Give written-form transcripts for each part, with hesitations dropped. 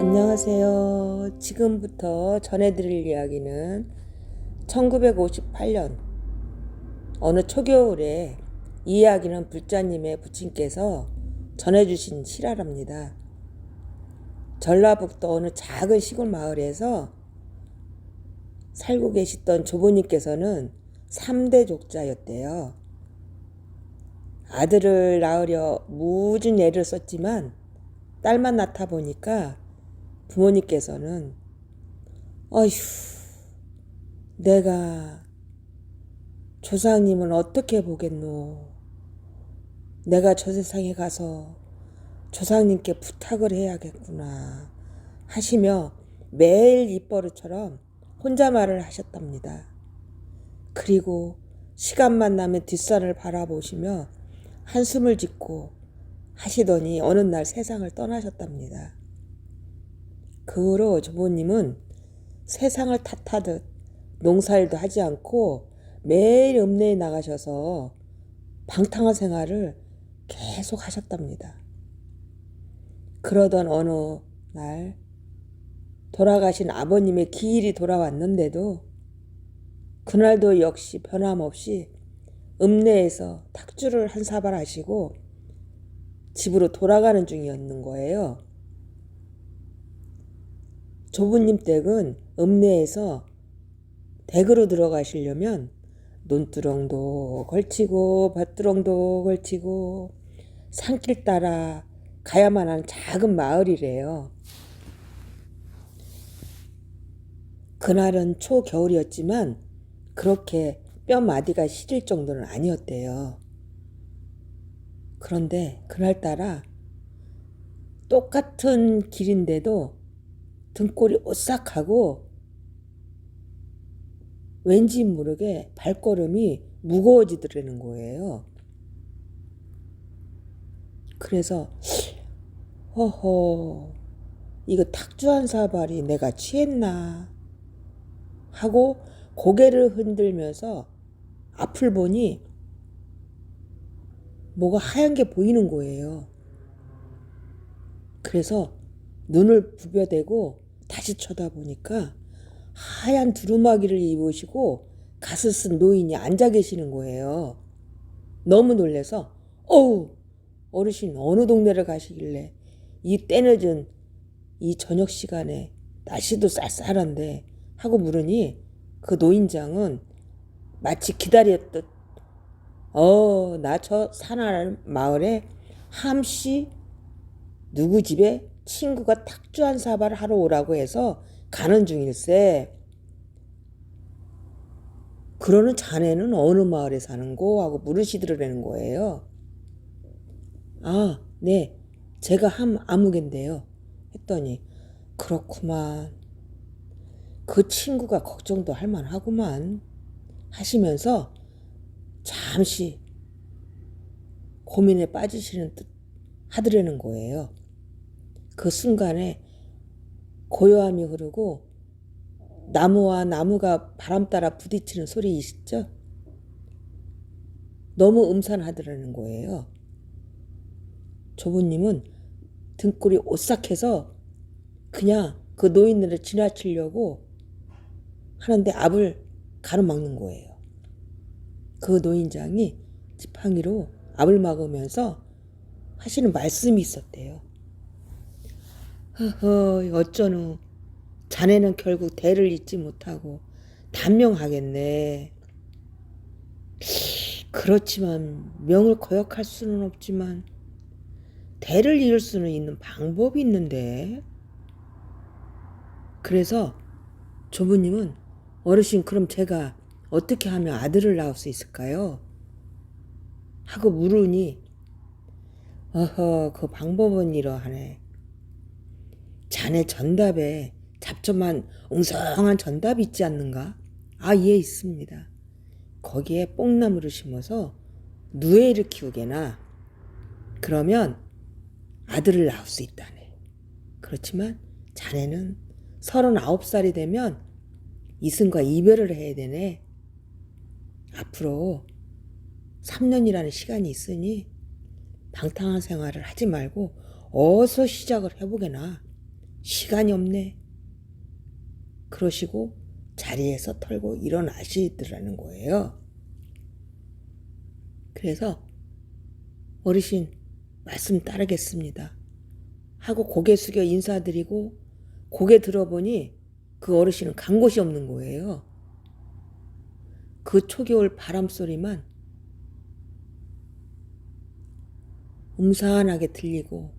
안녕하세요. 지금부터 전해드릴 이야기는 1958년 어느 초겨울에 이 이야기는 불자님의 부친께서 전해주신 실화랍니다. 전라북도 어느 작은 시골 마을에서 살고 계시던 조부님께서는 3대 족자였대요. 아들을 낳으려 무진 애를 썼지만 딸만 낳다 보니까 부모님께서는 어휴, 내가 조상님은 어떻게 보겠노? 내가 저 세상에 가서 조상님께 부탁을 해야겠구나 하시며 매일 입버릇처럼 혼잣말을 하셨답니다. 그리고 시간만 나면 뒷산을 바라보시며 한숨을 짓고 하시더니 어느 날 세상을 떠나셨답니다. 그 후로 조부님은 세상을 탓하듯 농사일도 하지 않고 매일 읍내에 나가셔서 방탕한 생활을 계속 하셨답니다. 그러던 어느 날 돌아가신 아버님의 기일이 돌아왔는데도 그날도 역시 변함없이 읍내에서 탁주를 한 사발 하시고 집으로 돌아가는 중이었는 거예요. 조부님 댁은 읍내에서 댁으로 들어가시려면 논두렁도 걸치고 밭두렁도 걸치고 산길 따라 가야만 하는 작은 마을이래요. 그날은 초겨울이었지만 그렇게 뼈마디가 시릴 정도는 아니었대요. 그런데 그날따라 똑같은 길인데도 등골이 오싹하고 왠지 모르게 발걸음이 무거워지더라는 거예요. 그래서 허허, 이거 탁주한 사발이 내가 취했나 하고 고개를 흔들면서 앞을 보니 뭐가 하얀 게 보이는 거예요. 그래서 눈을 부벼대고 다시 쳐다보니까 하얀 두루마기를 입으시고 갓을 쓴 노인이 앉아 계시는 거예요. 너무 놀라서 어우, 어르신 어느 동네를 가시길래 이 때늦은 이 저녁 시간에 날씨도 쌀쌀한데 하고 물으니 그 노인장은 마치 기다렸듯 나 저 산할 마을에 함씨 누구 집에 친구가 탁주한 사발을 하러 오라고 해서 가는 중일세. 그러는 자네는 어느 마을에 사는고 하고 물으시더라는 거예요. 아, 네, 제가 아무개인데요 했더니 그렇구만. 그 친구가 걱정도 할 만하구만 하시면서 잠시 고민에 빠지시는 듯 하더라는 거예요. 그 순간에 고요함이 흐르고 나무와 나무가 바람 따라 부딪히는 소리 있죠? 너무 음산하더라는 거예요. 조부님은 등골이 오싹해서 그냥 그 노인네를 지나치려고 하는데 앞을 가로막는 거예요. 그 노인장이 지팡이로 앞을 막으면서 하시는 말씀이 있었대요. 허허, 어쩌누 자네는 결국 대를 잇지 못하고 단명하겠네. 그렇지만 명을 거역할 수는 없지만 대를 이을 수는 있는 방법이 있는데. 그래서 조부님은 어르신 그럼 제가 어떻게 하면 아들을 낳을 수 있을까요? 하고 물으니 그 방법은 이러하네. 자네 전답에 잡초만 웅성한 전답이 있지 않는가? 예, 있습니다. 거기에 뽕나무를 심어서 누에를 키우게나 그러면 아들을 낳을 수 있다네. 그렇지만 자네는 39살이 되면 이승과 이별을 해야 되네. 앞으로 3년이라는 시간이 있으니 방탕한 생활을 하지 말고 어서 시작을 해보게나 시간이 없네. 그러시고 자리에서 털고 일어나시더라는 거예요. 그래서 어르신 말씀 따르겠습니다 하고 고개 숙여 인사드리고 고개 들어보니 그 어르신은 간 곳이 없는 거예요. 그 초겨울 바람소리만 음산하게 들리고,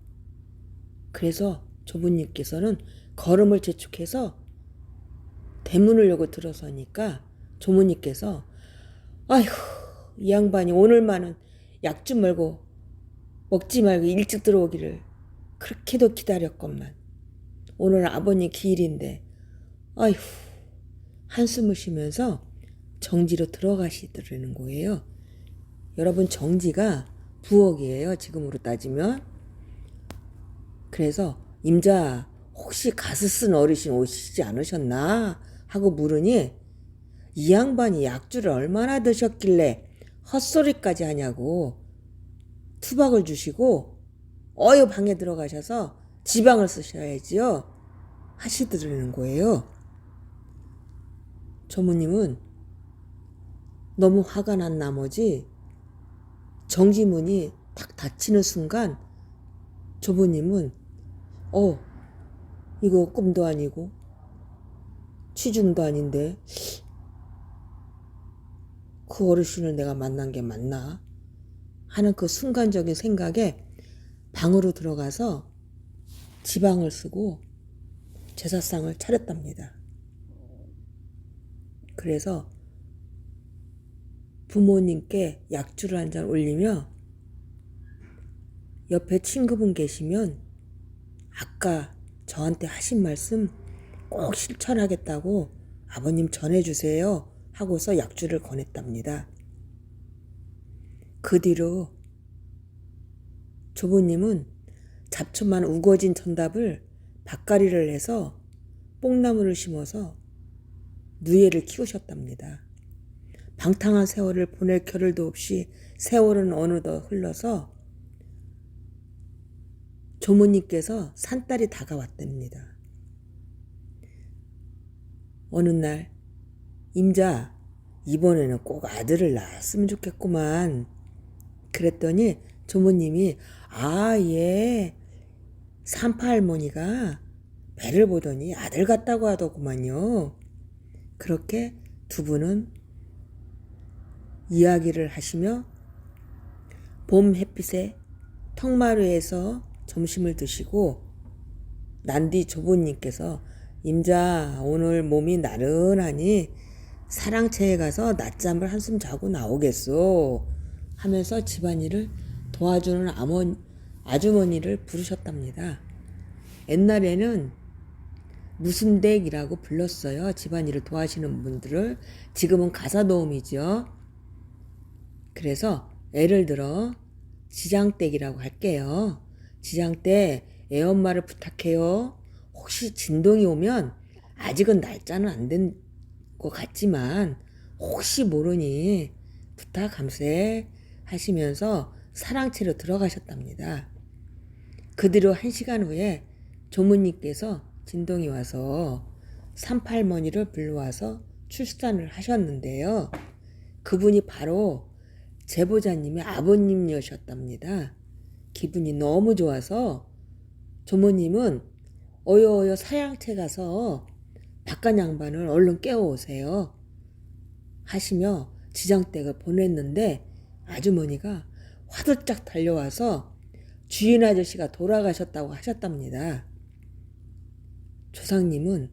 그래서 조부님께서는 걸음을 재촉해서 대문을 열고 들어서니까 조모님께서 아휴, 이 양반이 오늘만은 약 좀 말고 먹지 말고 일찍 들어오기를 그렇게도 기다렸건만 오늘 아버님 기일인데 아휴, 한숨을 쉬면서 정지로 들어가시더라는 거예요. 여러분, 정지가 부엌이에요, 지금으로 따지면. 그래서 임자 혹시 가스 쓴 어르신 오시지 않으셨나 하고 물으니 이 양반이 약주를 얼마나 드셨길래 헛소리까지 하냐고 투박을 주시고 어여 방에 들어가셔서 지방을 쓰셔야지요 하시더라는 거예요. 조모님은 너무 화가 난 나머지 정지문이 탁 닫히는 순간 조부님은 이거 꿈도 아니고 취중도 아닌데 그 어르신을 내가 만난 게 맞나 하는 그 순간적인 생각에 방으로 들어가서 지방을 쓰고 제사상을 차렸답니다. 그래서 부모님께 약주를 한 잔 올리며 옆에 친구분 계시면 아까 저한테 하신 말씀 꼭 실천하겠다고 아버님 전해주세요 하고서 약주를 권했답니다. 그 뒤로 조부님은 잡초만 우거진 전답을 밭가리를 해서 뽕나무를 심어서 누에를 키우셨답니다. 방탕한 세월을 보낼 겨를도 없이 세월은 어느덧 흘러서 조모님께서 산딸이 다가왔답니다. 어느 날 임자 이번에는 꼭 아들을 낳았으면 좋겠구만 그랬더니 조모님이 예, 산파 할머니가 배를 보더니 아들 같다고 하더구만요. 그렇게 두 분은 이야기를 하시며 봄 햇빛에 턱마루에서 점심을 드시고 난 뒤 조부님께서 임자 오늘 몸이 나른하니 사랑채에 가서 낮잠을 한숨 자고 나오겠소 하면서 집안일을 도와주는 아주머니를 부르셨답니다. 옛날에는 무슨댁이라고 불렀어요. 집안일을 도와주시는 분들을. 지금은 가사도우미죠. 그래서 예를 들어 지장댁이라고 할게요. 지장댁 애엄마를 부탁해요. 혹시 진동이 오면 아직은 날짜는 안 된 것 같지만 혹시 모르니 부탁 감세 하시면서 사랑채로 들어가셨답니다. 그 뒤로 1시간 후에 조모님께서 진동이 와서 산팔머니를 불러와서 출산을 하셨는데요. 그분이 바로 제보자님의 아버님이셨답니다. 기분이 너무 좋아서 조모님은 어여 사양채 가서 바깥 양반을 얼른 깨워오세요 하시며 지장댁을 보냈는데 아주머니가 화들짝 달려와서 주인 아저씨가 돌아가셨다고 하셨답니다. 조상님은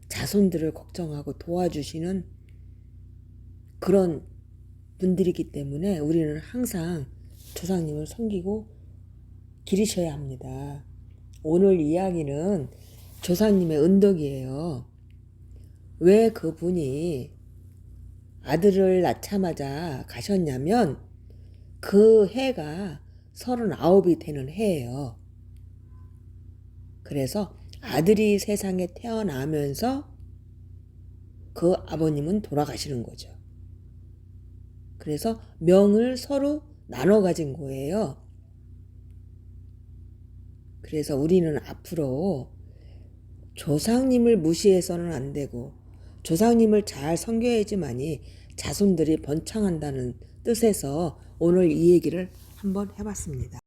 자손들을 걱정하고 도와주시는 그런 분들이기 때문에 우리는 항상 조상님을 섬기고 기리셔야 합니다. 오늘 이야기는 조상님의 은덕이에요. 왜 그분이 아들을 낳자마자 가셨냐면 그 해가 39이 되는 해예요. 그래서 아들이 세상에 태어나면서 그 아버님은 돌아가시는 거죠. 그래서 명을 서로 나눠 가진 거예요. 그래서 우리는 앞으로 조상님을 무시해서는 안 되고 조상님을 잘 섬겨야지만이 자손들이 번창한다는 뜻에서 오늘 이 얘기를 한번 해봤습니다.